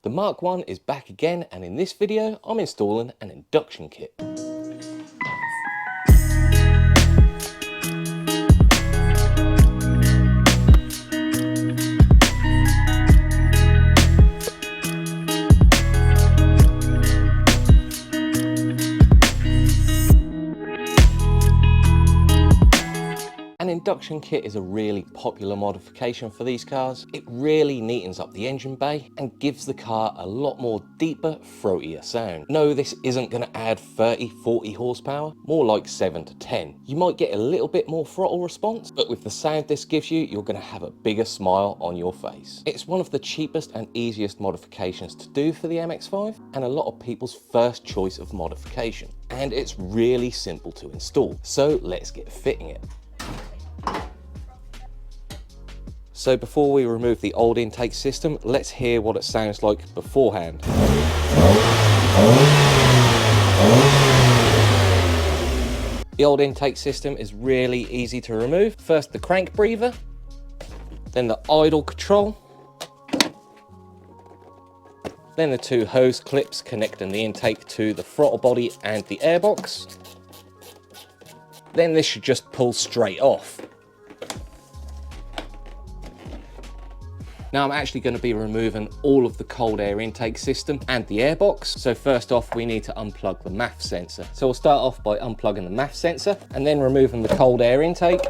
The Mark 1 is back again, and in this video I'm installing an induction kit. An induction kit is a really popular modification for these cars. It really neatens up the engine bay and gives the car a lot more deeper, throatier sound. No, this isn't going to add 30-40 horsepower, more like 7 to 10. You might get a little bit more throttle response, but with the sound this gives you, you're going to have a bigger smile on your face. It's one of the cheapest and easiest modifications to do for the MX5 and a lot of people's first choice of modification. And it's really simple to install, so let's get fitting it. So before we remove the old intake system, let's hear what it sounds like beforehand. The old intake system is really easy to remove. First the crank breather, then the idle control, then the two hose clips connecting the intake to the throttle body and the airbox. Then this should just pull straight off. Now I'm actually going to be removing all of the cold air intake system and the airbox. So first off, we need to unplug the MAF sensor. So we'll start off by unplugging the MAF sensor and then removing the cold air intake.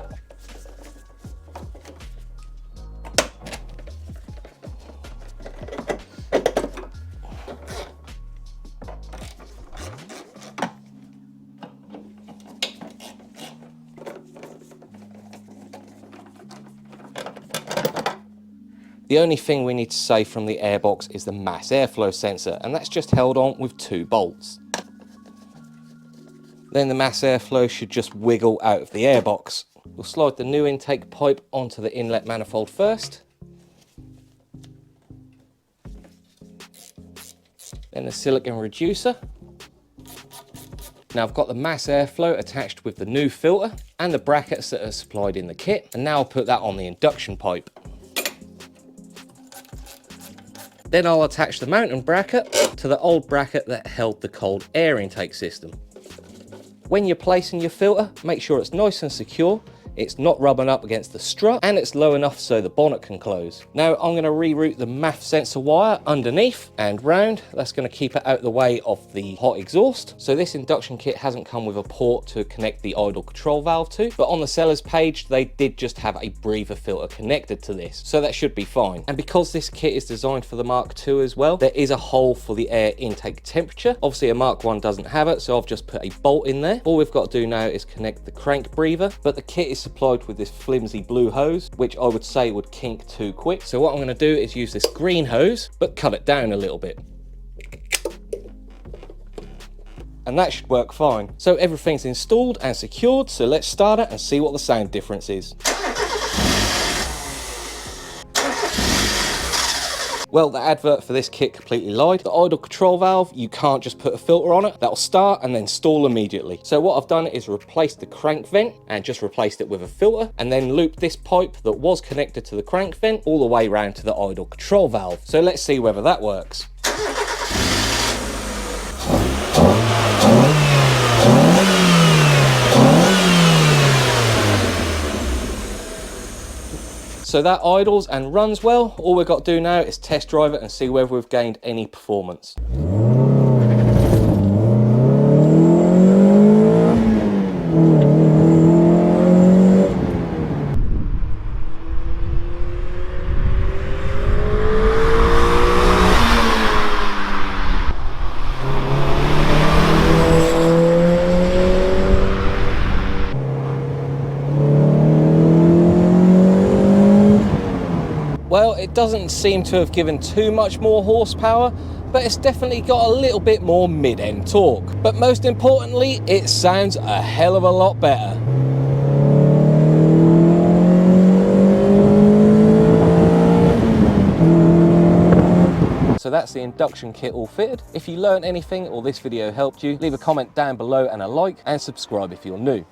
The only thing we need to save from the airbox is the mass airflow sensor, and that's just held on with 2 bolts. Then the mass airflow should just wiggle out of the airbox. We'll slide the new intake pipe onto the inlet manifold first. Then the silicone reducer. Now I've got the mass airflow attached with the new filter and the brackets that are supplied in the kit, and now I'll put that on the induction pipe. Then I'll attach the mounting bracket to the old bracket that held the cold air intake system. When you're placing your filter, make sure it's nice and secure, it's not rubbing up against the strut, and it's low enough so the bonnet can close. Now I'm going to reroute the MAF sensor wire underneath and round. That's going to keep it out of the way of the hot exhaust. So this induction kit hasn't come with a port to connect the idle control valve to, but on the seller's page they did just have a breather filter connected to this, so that should be fine. And because this kit is designed for the Mark II as well, there is a hole for the air intake temperature. Obviously a Mark 1 doesn't have it, so I've just put a bolt in there. All we've got to do now is connect the crank breather, but the kit is supplied with this flimsy blue hose, which I would say would kink too quick. So what I'm going to do is use this green hose, but cut it down a little bit. And that should work fine. So everything's installed and secured, so let's start it and see what the sound difference is. Well, the advert for this kit completely lied. The idle control valve, you can't just put a filter on it. That'll start and then stall immediately. So what I've done is replace the crank vent and just replaced it with a filter, and then looped this pipe that was connected to the crank vent all the way around to the idle control valve. So let's see whether that works. So that idles and runs well. All we've got to do now is test drive it and see whether we've gained any performance. Well, it doesn't seem to have given too much more horsepower, but it's definitely got a little bit more mid-end torque. But most importantly, it sounds a hell of a lot better. So that's the induction kit all fitted. If you learned anything or this video helped you, leave a comment down below and a like, and subscribe if you're new.